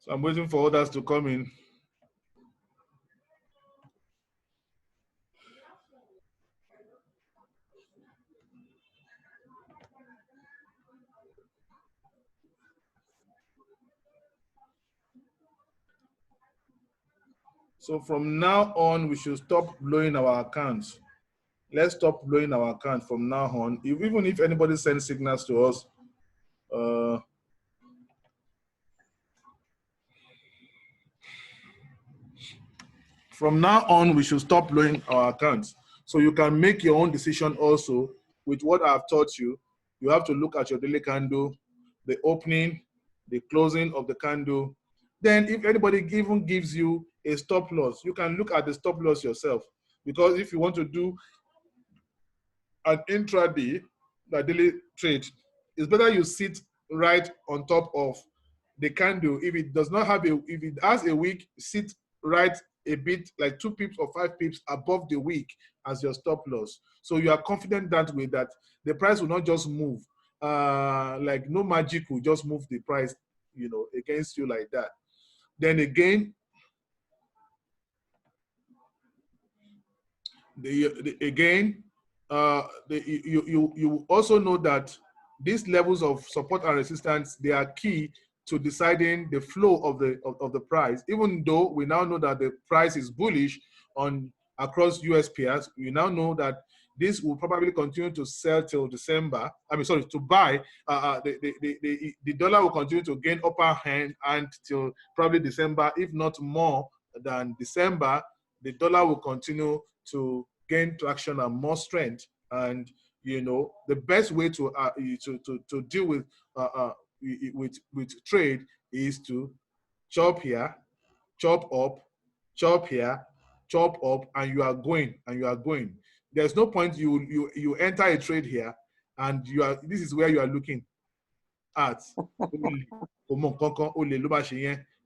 So I'm waiting for others to come in. So from now on, we should stop blowing our accounts. Let's stop blowing our account from now on. Even if anybody sends signals to us, from now on, we should stop blowing our accounts. So you can make your own decision also with what I've taught you. You have to look at your daily candle, the opening, the closing of the candle. Then if anybody even gives you a stop loss, you can look at the stop loss yourself. Because if you want to do an intraday, the daily trade, it's better you sit right on top of the candle. If it does not have if it has a wick, sit right a bit, like 2 pips or 5 pips above the wick as your stop loss. So you are confident that way that the price will not just move. Like no magic will just move the price, against you like that. Then again, you also know that these levels of support and resistance, they are key to deciding the flow of the price. Even though we now know that the price is bullish on across US pairs, we now know that this will probably continue to sell till December. To buy. The dollar will continue to gain upper hand until probably December, if not more than December. The dollar will continue to gain traction and more strength. And the best way to deal with trade is to chop here, chop up, chop here, chop up, and you are going. There's no point you enter a trade here and this is where you are looking at.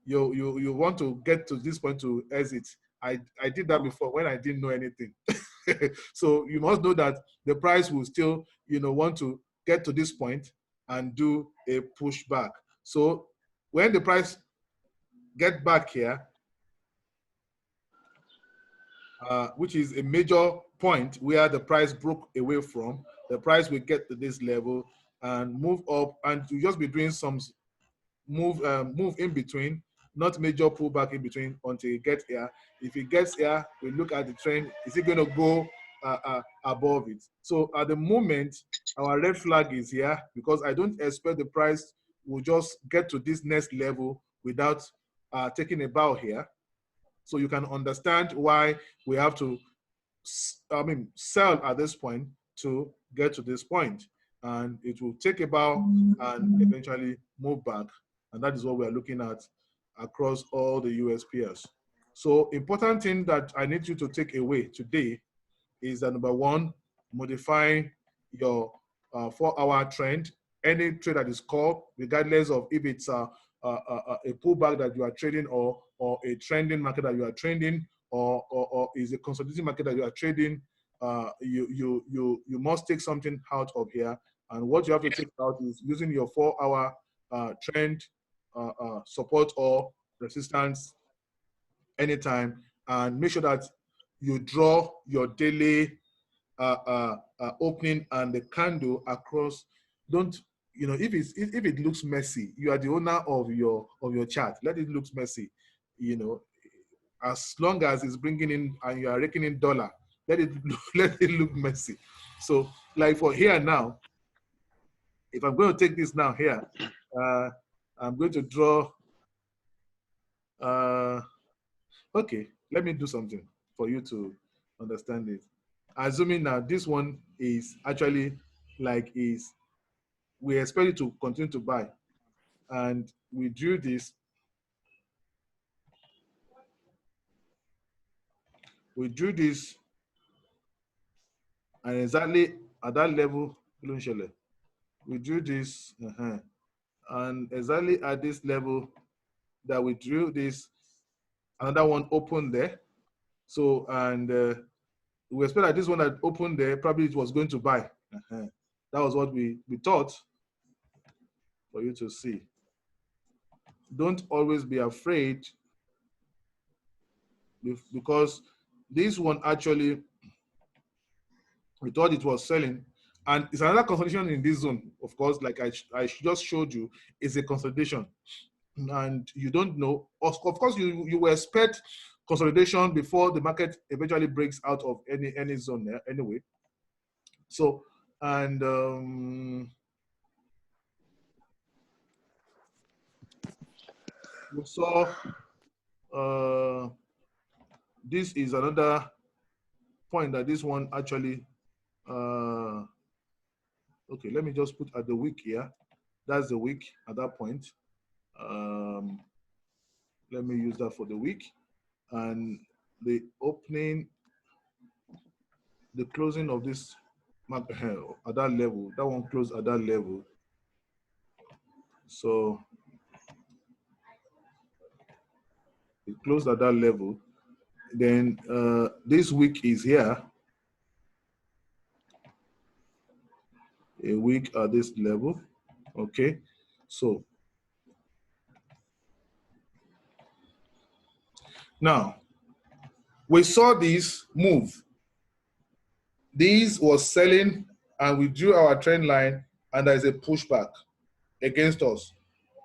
You want to get to this point to exit. I did that before when I didn't know anything. So you must know that the price will still, want to get to this point and do a pushback. So when the price get back here, which is a major point where the price broke away from, the price will get to this level and move up, and to just be doing some move in between, not major pullback in between until it gets here. If it gets here, we look at the trend. Is it going to go above it? So at the moment, our red flag is here because I don't expect the price will just get to this next level without taking a bow here. So you can understand why we have to, sell at this point to get to this point. And it will take a bow and eventually move back. And that is what we are looking at across all the US peers. So important thing that I need you to take away today is that number one, modify your 4-hour trend. Any trade that is called, regardless of if it's a pullback that you are trading or a trending market that you are trading or is a consolidating market that you are trading, you must take something out of here. And what you have to take out is using your 4-hour trend support or resistance anytime, and make sure that you draw your daily opening and the candle across. Don't, if it looks messy, you are the owner of your chart. Let it look messy, as long as it's bringing in and you are raking in dollar, let it look messy. So like for here now, if I'm going to take this now here, I'm going to draw. Okay, let me do something for you to understand it. Assuming now this one is actually we expect it to continue to buy, and we drew this. We drew this, and exactly at that level, we drew this, and exactly at this level that we drew this, another one opened there. So, and we expect that this one that opened there, probably it was going to buy. That was what we thought for you to see. don't always be afraid, because this one actually, we thought it was selling, and it's another consolidation in this zone. Of course, like I just showed you, is a consolidation, and you don't know. Of course, you will expect consolidation before the market eventually breaks out of any zone there anyway. So, and we saw this is another point that this one actually, okay, let me just put at the week here. That's the week at that point. Let me use that for the week. And the opening, the closing of this market at that level, that one closed at that level. So it closed at that level. Then this week is here. A week at this level. Okay. So now we saw this move. This was selling, and we drew our trend line, and there is a pushback against us.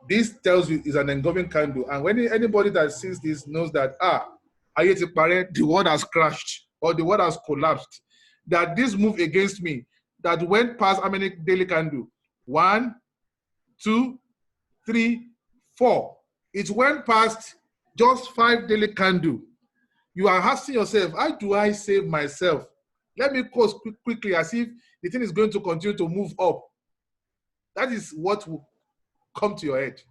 This tells you is an engulfing candle, and when anybody that sees this knows that the world has crashed or the world has collapsed. That this move against me that went past how many daily candle? 1, 2, 3, 4. It went past just 5 daily candle. You are asking yourself, how do I save myself? Let me close quickly as if the thing is going to continue to move up. That is what will come to your head.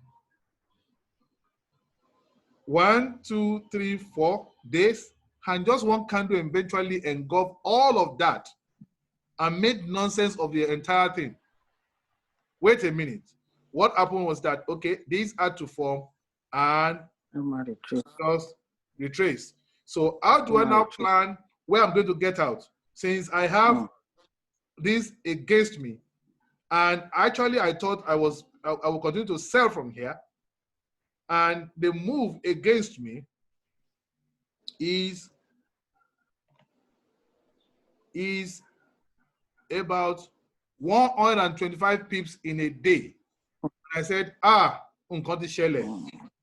1, 2, 3, 4 days, and just one candle eventually engulfed all of that and made nonsense of the entire thing. Wait a minute. What happened was that, okay, these had to form and just retrace. So how do I now plan where I'm going to get out? Since I have this against me, and actually I thought I will continue to sell from here, and the move against me is about 125 pips in a day. And I said,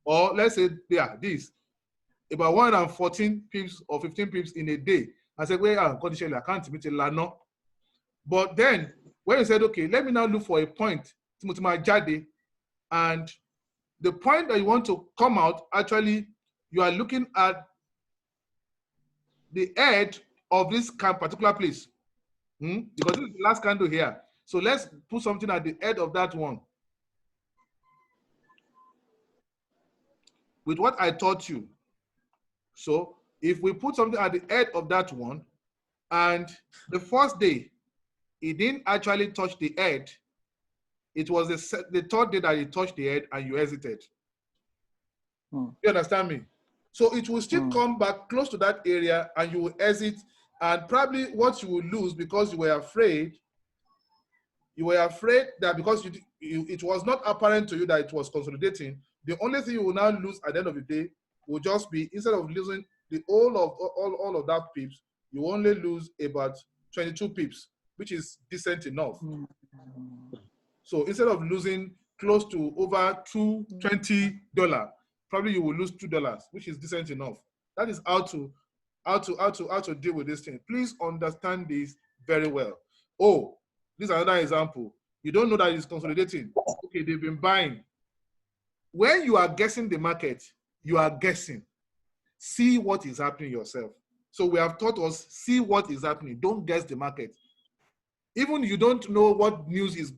or let's say, yeah, this about 114 pips or 15 pips in a day. I said, well, I can't meet a lano. But then when you said, okay, let me now look for a point, and the point that you want to come out, actually, you are looking at the edge of this particular place. Because this is the last candle here. So let's put something at the edge of that one. With what I taught you. So if we put something at the edge of that one, and the first day, it didn't actually touch the edge. It was the third day that it touched the edge and you exited. You understand me? So it will still come back close to that area and you will exit, and probably what you will lose because you were afraid that because it was not apparent to you that it was consolidating, the only thing you will now lose at the end of the day will just be, instead of losing the all of that pips, you only lose about 22 pips, which is decent enough. So instead of losing close to over $20, probably you will lose $2, which is decent enough. That is how to deal with this thing. Please understand this very well. Oh, this is another example. You don't know that it's consolidating. Okay, they've been buying. When you are guessing the market, you are guessing. See what is happening yourself. So we have taught us, see what is happening. Don't guess the market. Even you don't know what news is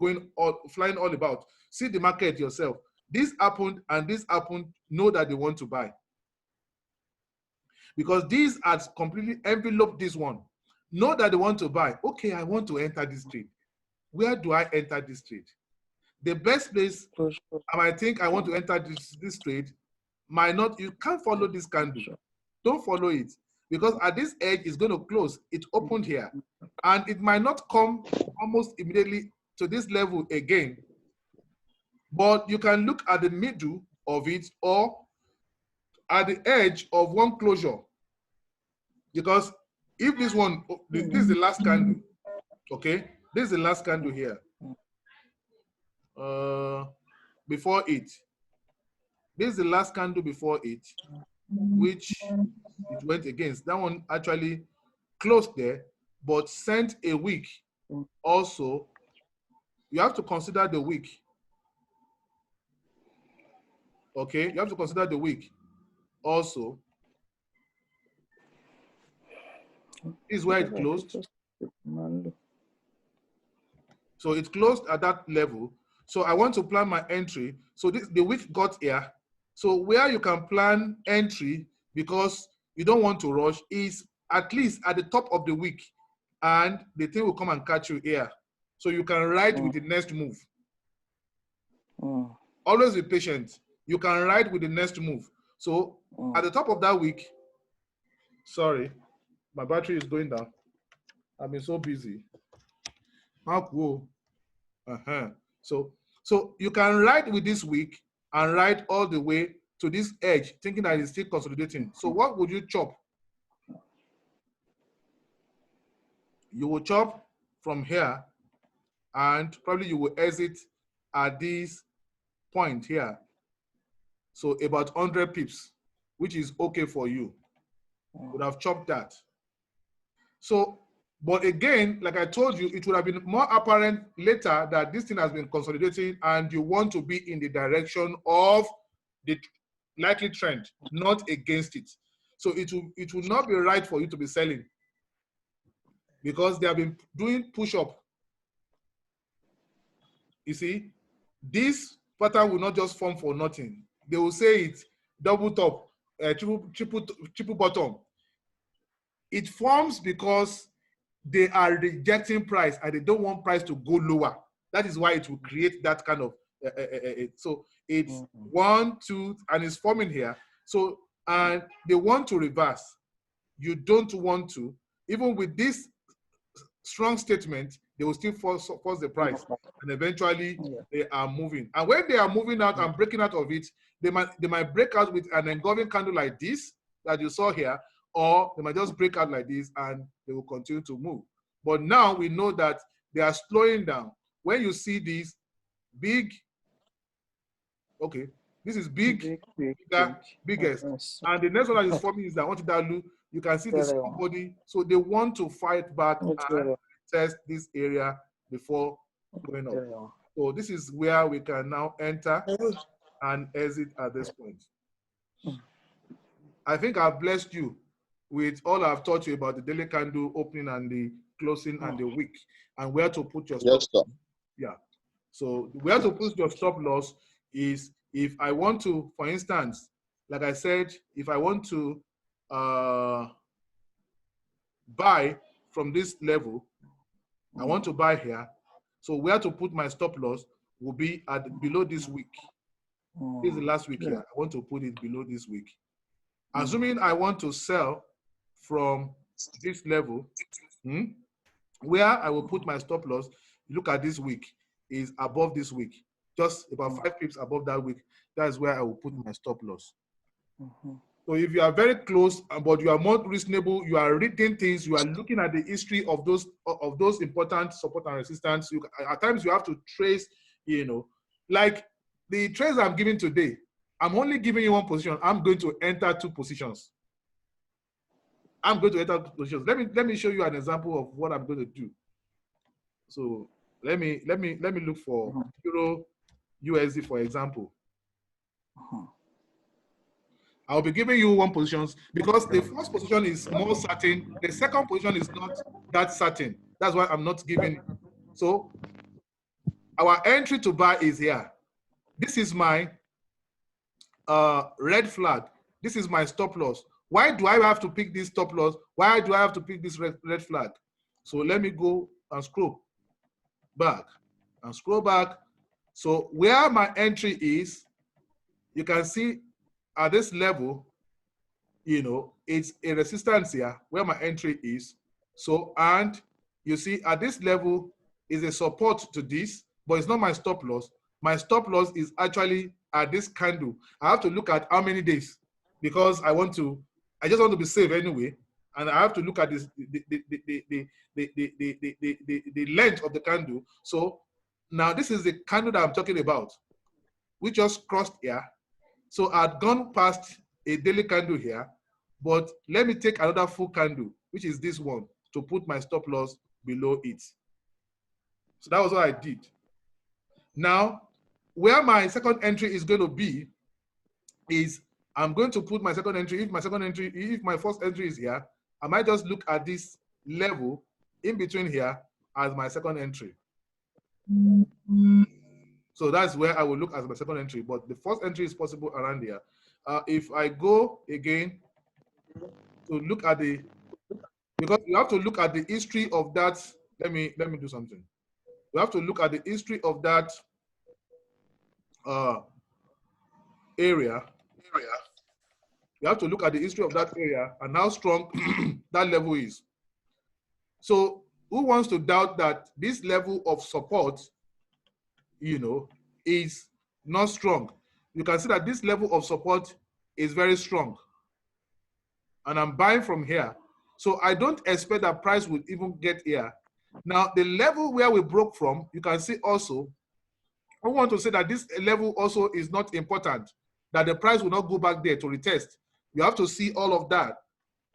flying all about. See the market yourself. This happened and this happened. Know that they want to buy. Because these ads completely enveloped this one. Know that they want to buy. Okay, I want to enter this trade. Where do I enter this trade? The best place, I think I want to enter this trade, might not, you can't follow this candle. Don't follow it. Because at this edge, it's going to close. It opened here. And it might not come almost immediately to this level again. But you can look at the middle of it or at the edge of one closure. Because if this one, this is the last candle, okay? This is the last candle here. Before it. This is the last candle before it, which it went against. That one actually closed there, but sent a wick. Also, you have to consider the wick. Okay, you have to consider the wick. Also, this is where it closed. So it closed at that level. So I want to plan my entry. So the wick got here. So where you can plan entry, because you don't want to rush, is at least at the top of the wick, and the thing will come and catch you here. So you can ride with the next move. Always be patient. You can ride with the next move. So at the top of that wick, sorry, my battery is going down. I've been so busy. How cool. So you can ride with this wick and ride all the way to this edge, thinking that it's still consolidating. So what would you chop? You will chop from here, and probably you will exit at this point here. So about 100 pips, which is okay for you. Would have chopped that. So, but again, like I told you, it would have been more apparent later that this thing has been consolidating and you want to be in the direction of the likely trend, not against it. So it will not be right for you to be selling, because they have been doing push-up. You see, this pattern will not just form for nothing. They will say it double top, triple bottom. It forms because they are rejecting price and they don't want price to go lower. That is why it will create that kind of, so it's 1, 2, and it's forming here. So, and they want to reverse. You don't want to. Even with this strong statement, they will still force the price, and eventually they are moving. And when they are moving out and breaking out of it, they might break out with an engulfing candle like this that you saw here, or they might just break out like this and they will continue to move. But now we know that they are slowing down. When you see this big, okay, this is big, biggest. And the next one that is forming is that Ontidalu. You can see the small body. So they want to fight back and test this area before going up. So this is where we can now enter and exit at this point. I think I've blessed you with all I've taught you about the daily candle opening and the closing and the wick, and where to put your stop. Yes, yeah. So where to put your stop loss is, if I want to, for instance, like I said, if I want to buy from this level, I want to buy here. So where to put my stop loss will be at below this wick. This is the last week here. I want to put it below this wick. Assuming I want to sell from this level, where I will put my stop loss, look at this wick, is above this wick, just about 5 pips above that wick. That is where I will put my stop loss. So if you are very close, but you are more reasonable, you are reading things, you are looking at the history of those important support and resistance. At times you have to trace, like the trades I'm giving today. I'm only giving you one position. I'm going to enter 2 positions. I'm going to enter 2 positions. Let me show you an example of what I'm going to do. So let me look for Euro USD, for example. I'll be giving you 1 position because the first position is more certain. The second position is not that certain. That's why I'm not giving it. So our entry to buy is here. This is my red flag. This is my stop loss. Why do I have to pick this stop loss? Why do I have to pick this red flag? So let me go and scroll back and scroll back. So where my entry is, you can see at this level, it's a resistance here where my entry is. So, and you see at this level is a support to this, but it's not my stop loss. my stop loss is actually at this candle. I have to look at how many days because I just want to be safe anyway. And I have to look at this, the length of the candle. So now this is the candle that I'm talking about. We just crossed here. So I'd gone past a daily candle here, but let me take another full candle, which is this one, to put my stop loss below it. So that was what I did. Now, where my second entry is going to be is I'm going to put my second entry. If my first entry is here, I might just look at this level in between here as my second entry. So that's where I will look as my second entry, but the first entry is possible around here. If I go again to look at because you have to look at the history of that. Let me do something. You have to look at the history of that area. You have to look at the history of that area and how strong that level is. So who wants to doubt that this level of support, is not strong? You can see that this level of support is very strong. And I'm buying from here. So I don't expect that price will even get here. Now, the level where we broke from, you can see also, I want to say that this level also is not important, that the price will not go back there to retest. You have to see all of that.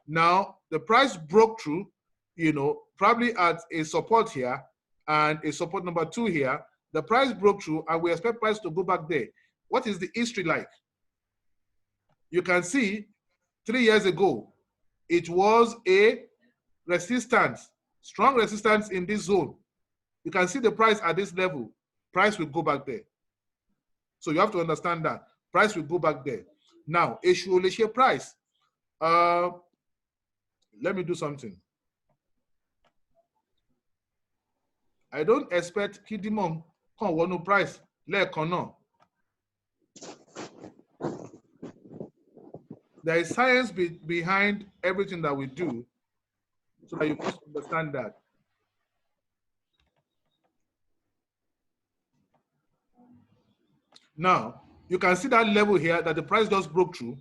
Now, the price broke through, probably at a support here and a support number 2 here. The price broke through and we expect price to go back there. What is the history like? You can see 3 years ago, it was a resistance, strong resistance in this zone. You can see the price at this level. Price will go back there. So you have to understand that. Price will go back there. Now, Eshuoleshe price. Let me do something. I don't expect Kidimon kan wọnú price lẹ́ẹ̀kan náà. There is science behind everything that we do, so that you must understand that. Now, you can see that level here that the price just broke through.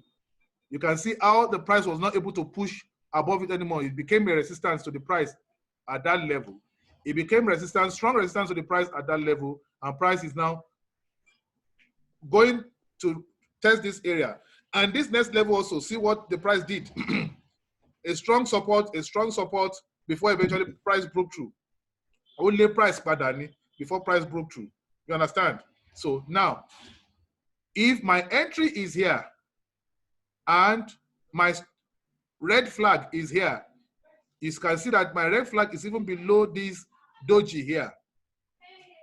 You can see how the price was not able to push above it anymore. It became a resistance to the price at that level. It became resistance, strong resistance to the price at that level, and price is now going to test this area. And this next level also, see what the price did. a strong support before eventually price broke through. Only price padani before price broke through. You understand? So now, if my entry is here and my red flag is here, you can see that my red flag is even below this doji here.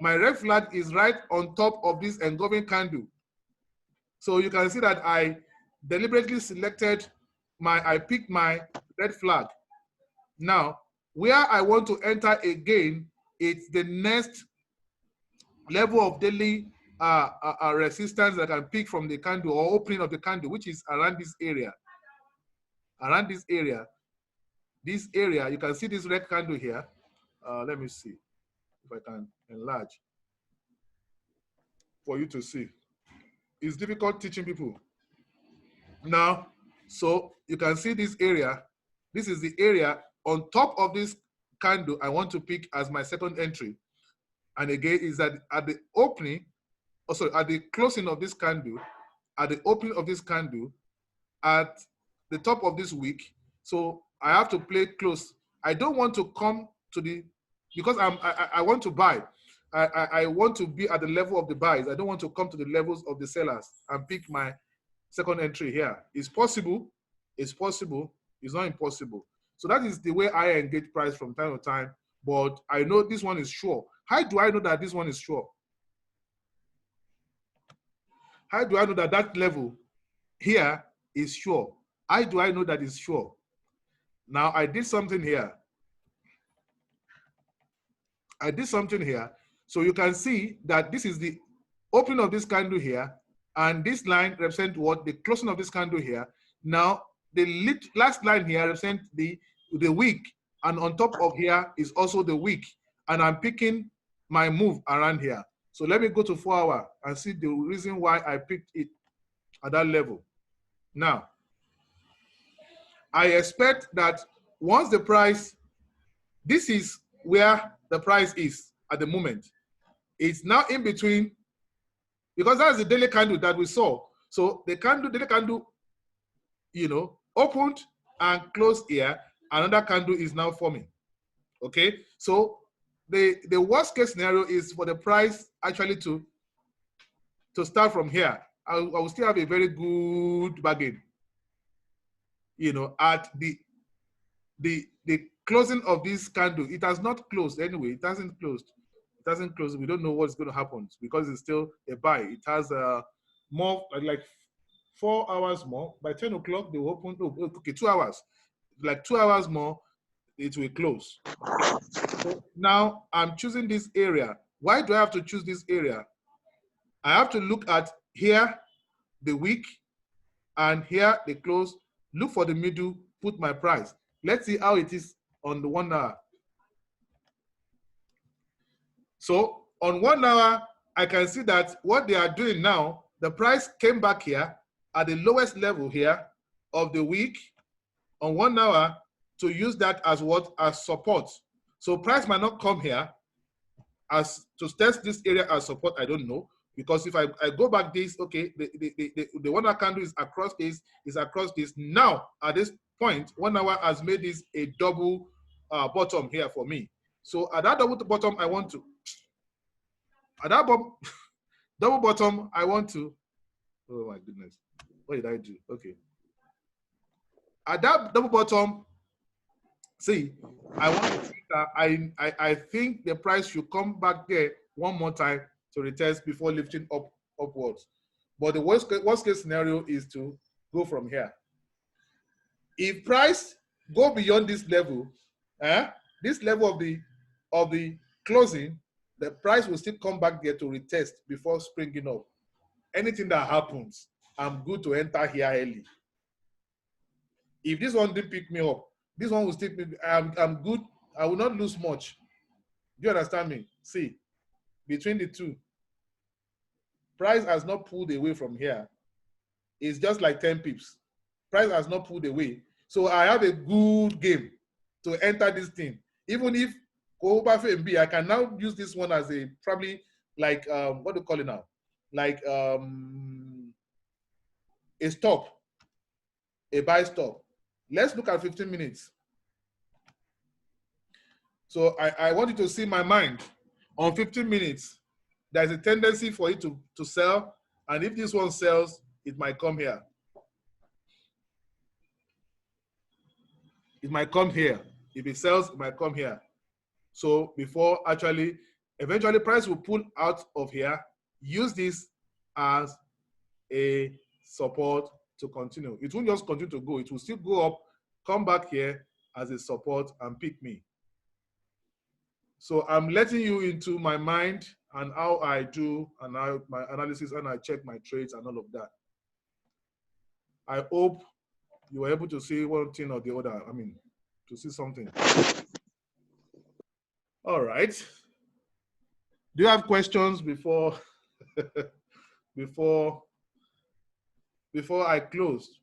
My red flag is right on top of this engulfing candle. So you can see that I deliberately selected I picked my red flag. Now, where I want to enter again, it's the next level of daily resistance that I can pick from the candle or opening of the candle, which is around this area. Around this area, you can see this red candle here. Let me see if I can enlarge for you to see. It's difficult teaching people. Now, so you can see this area. This is the area on top of this candle I want to pick as my second entry. And again, is that at the opening, at the closing of this candle, at the opening of this candle, at the top of this wick. So I have to play close. I don't want to come to because I want to buy. I want to be at the level of the buys. I don't want to come to the levels of the sellers and pick my second entry here. It's possible. It's possible. It's not impossible. So that is the way I engage price from time to time. But I know this one is sure. How do I know that this one is sure? How do I know that that level here is sure? How do I know that it's sure? Now I did something here. I did something here. So you can see that this is the opening of this candle here, and this line represents what? The closing of this candle here. Now the last line here represents the wick, and on top of here is also the wick, and I'm picking my move around here. So let me go to 4 hour and see the reason why I picked it at that level. Now, I expect that once the price, this is where the price is at the moment. It's now in between, because that's the daily candle that we saw. So the daily candle, you know, opened and closed here. Another candle is now forming. Okay, so the worst case scenario is for the price actually to start from here. I will still have a very good bargain, you know, at the closing of this candle. It has not closed anyway. It hasn't closed. It hasn't closed. We don't know what's going to happen because it's still a buy. It has more, like 4 hours more. By 10 o'clock, they will open. Oh, okay, 2 hours. Like 2 hours more, it will close. So now I'm choosing this area. Why do I have to choose this area? I have to look at here, the week, and here the close. Look for the middle, put my price. Let's see how it is on the 1 hour. So on 1 hour, I can see that what they are doing now, the price came back here at the lowest level here of the week on 1 hour to use that as what? As support. So price might not come here as to test this area as support. I don't know, because if I go back this, okay, the 1 hour candle is across this, is across this. Now at this point, 1 hour has made this a double bottom here for me. So at that double bottom, I want to, at that double bottom, I want to, oh my goodness, what did I do? Okay. At that double bottom, see, I want to see that I think the price should come back there one more time to retest before lifting upwards. But the worst case scenario is to go from here. If price go beyond this level, this level of the closing, the price will still come back there to retest before springing up. Anything that happens, I'm good to enter here early. If this one didn't pick me up, this one will still pick me. I'm good. I will not lose much. Do you understand me? See, between the two, price has not pulled away from here. It's just like 10 pips. Price has not pulled away. So I have a good game to enter this thing. Even if go over FMB, I can now use this one as a probably like what do you call it now? Like a stop, a buy stop. Let's look at 15 minutes. So I want you to see my mind. On 15 minutes, there's a tendency for it to sell. And if this one sells, it might come here. It might come here. If it sells, it might come here. So before actually, eventually price will pull out of here, use this as a support to continue. It won't just continue to go. It will still go up, come back here as a support and pick me. So I'm letting you into my mind and how I do and how my analysis and I check my trades and all of that. I hope you were able to see one thing or the other. I mean, to see something. All right. Do you have questions before before I close?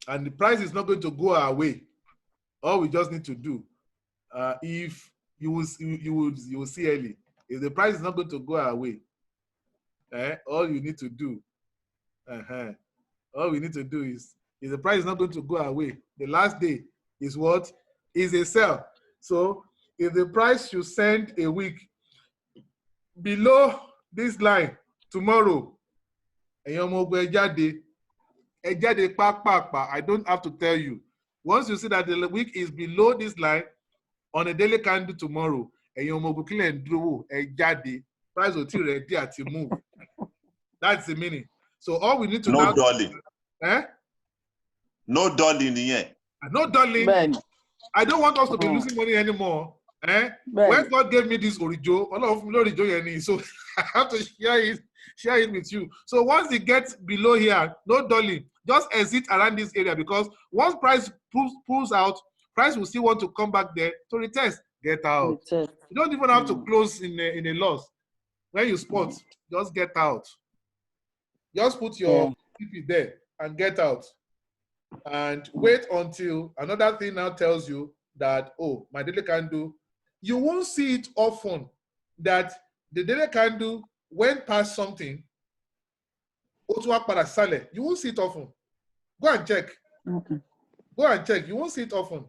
And the price is not going to go our way. All we just need to do, if you will see early, if the price is not going to go our way, all you need to do, all we need to do is, if the price is not going to go our way, the last day is what? Is a sell. So if the price should send a week below this line tomorrow, I don't have to tell you. Once you see that the week is below this line on a daily candle tomorrow, price will still ready to move. That's the meaning. So all we need to no darling. Eh? No darling here. No darling. Ben. I don't want us to be losing money anymore. When God gave me this orijo, so I have to share it with you. So once it gets below here, no darling, just exit around this area, because once price pulls out, price will still want to come back there to retest. get out. You don't even have to close in a loss. When you spot, just get out. Just put your TP there and get out. And wait until another thing now tells you that, oh, my daily candle, you won't see it often that the daily candle went past something. You won't see it often. Go and check. Go and check. You won't see it often.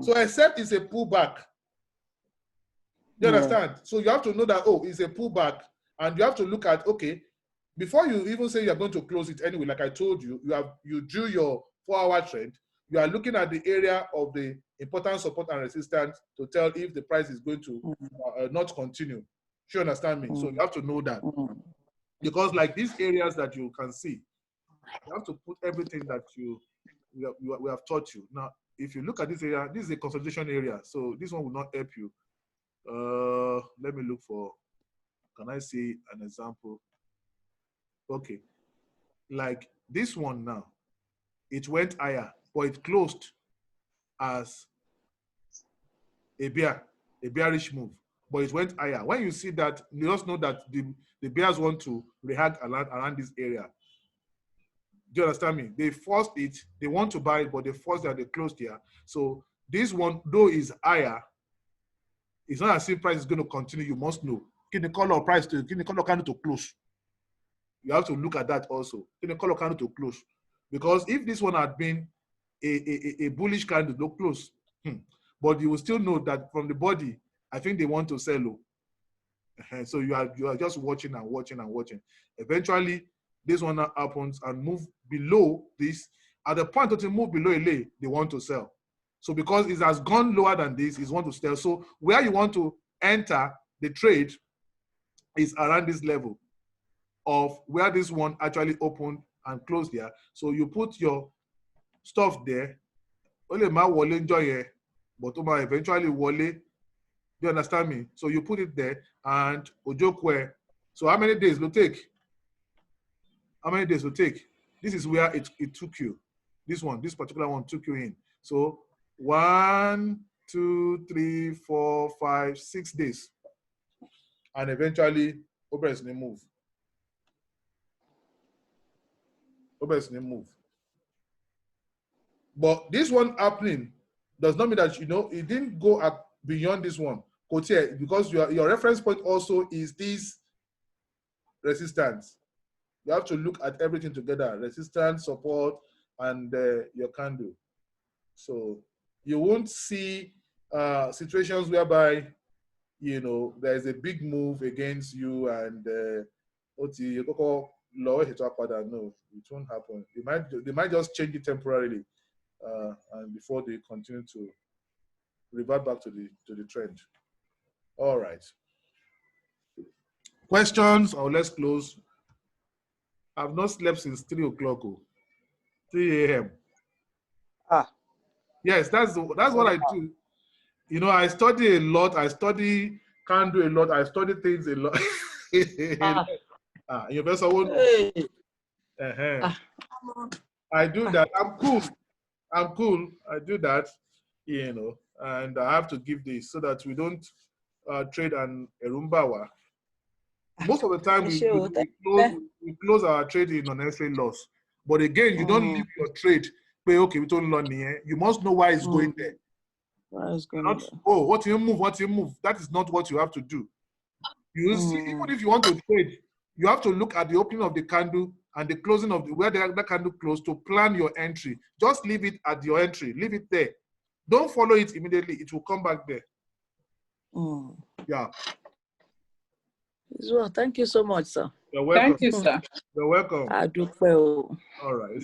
So except it's a pullback. You understand? So you have to know that, oh, it's a pullback. And you have to look at, okay, before you even say you're going to close it anyway, like I told you, you drew your 4-hour trend. You are looking at the area of the important support and resistance to tell if the price is going to not continue. You understand me? So you have to know that. Because like these areas that you can see, you have to put everything that we have taught you. Now, if you look at this area, this is a consolidation area. So this one will not help you. Let me look for, can I see an example? Okay, like this one now, it went higher, but it closed as a bearish move, but it went higher. When you see that, you just know that the bears want to react around this area. Do you understand me? They forced it, they want to buy it, but they forced that they closed here. So this one, though is higher, it's not as if price is going to continue. You must know. Can the color of price to, can the color candle to close? You have to look at that also. Can the color candle to close? Because if this one had been a bullish candle, no close. But you will still know that from the body, I think they want to sell low. So you are just watching and watching and watching. Eventually, this one happens and move below this. At the point that you move below LA, they want to sell. So because it has gone lower than this, it's want to sell. So where you want to enter the trade is around this level of where this one actually opened and closed there. So you put your stuff there. Only ma wole enjoy, but eventually wole. Do you understand me? So you put it there and ojokwe. So how many days will take? How many days will take? This is where it took you. This particular one took you in. So 1, 2, 3, 4, 5, 6 days. And eventually, Obers may move. But this one happening does not mean that, it didn't go up beyond this one. Because your reference point also is this resistance. You have to look at everything together, resistance, support, and your candle. So you won't see situations whereby, there is a big move against you and no, it won't happen. They might just change it temporarily and before they continue to revert back to the trend. All right. Questions, or let's close. I've not slept since 3 o'clock, 3 a.m. Yes, that's what I do. I study a lot. I study, can't do a lot. I study things a lot. Your best won't. I do that. I'm cool. I do that, and I have to give this so that we don't trade an Erumbawa. Most of the time, we close our trade in unnecessary loss. But again, you don't leave your trade. But okay, we don't learn here. You must know why it's going there. Not, oh, what you move. That is not what you have to do. You see, even if you want to trade, you have to look at the opening of the candle and the closing of where the candle closed to plan your entry. Just leave it at your entry. Leave it there. Don't follow it immediately. It will come back there. Yeah. Well, thank you so much, sir. You're welcome. Thank you, sir. You're welcome. I do well. All right.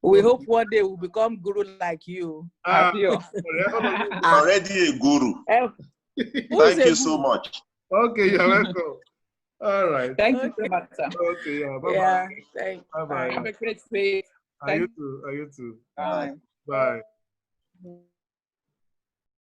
We hope one day we'll become guru like you. Already a guru. Thank you so much. Okay, you're welcome. All right. Thank you so much, sir. Okay, yeah. Bye-bye. Yeah, thanks. Bye-bye. Have a great day. You too. Bye. Bye.